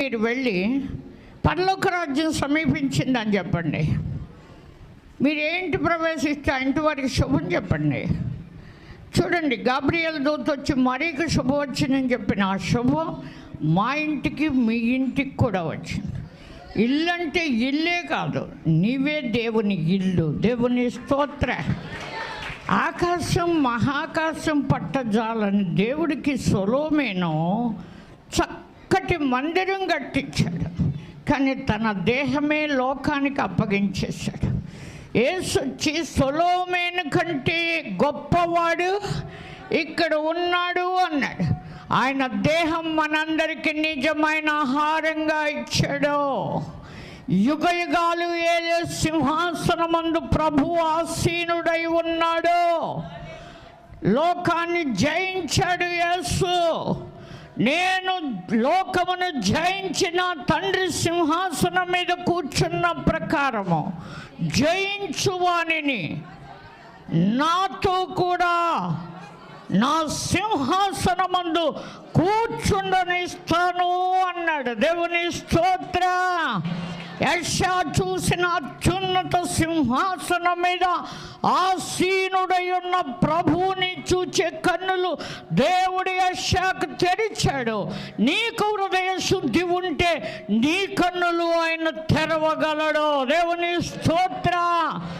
మీరు వెళ్ళి పరలోక రాజ్యం సమీపించిందని చెప్పండి. మీరేంటి ప్రవేశిస్తే ఆ ఇంటి వారికి శుభం చెప్పండి. చూడండి, గాబ్రియల్ దూత వచ్చి మరీకు శుభం వచ్చిందని చెప్పిన ఆ శుభం మా ఇంటికి మీ ఇంటికి కూడా వచ్చింది. ఇల్లు అంటే ఇల్లే కాదు, నీవే దేవుని ఇల్లు. దేవుని స్తోత్ర. ఆకాశం మహాకాశం పట్టజాలని దేవుడికి సొలొమోను చక్కటి మందిరం కట్టించాడు. కానీ తన దేహమే లోకానికి అప్పగించేశాడు. యేసు వచ్చి సొలొమోను కంటే గొప్పవాడు ఇక్కడ ఉన్నాడు అన్నాడు. ఆయన దేహం మనందరికీ నిజమైన ఆహారంగా ఇచ్చాడు. యుగ యుగాలు ఏలే సింహాసనమందు ప్రభువు ఆసీనుడై ఉన్నాడు. లోకాన్ని జయించాడు యేసు. నేను లోకమును జయించిన తండ్రి సింహాసనం మీద కూర్చున్న ప్రకారము జయించువానిని నాతో కూడా నా సింహాసనమందు కూర్చుండనిస్తాను అన్నాడు. దేవుని స్తోత్ర. యెషయా చూసిన అత్యున్నత సింహాసనం మీద ఆసీనుడై ఉన్న ప్రభువుని చూచే కన్నులు దేవుడు యెషయాకు తెరిచాడు. నీకు హృదయ శుద్ధి ఉంటే నీ కన్నులు ఆయన తెరవగలడు. దేవుని స్తోత్ర.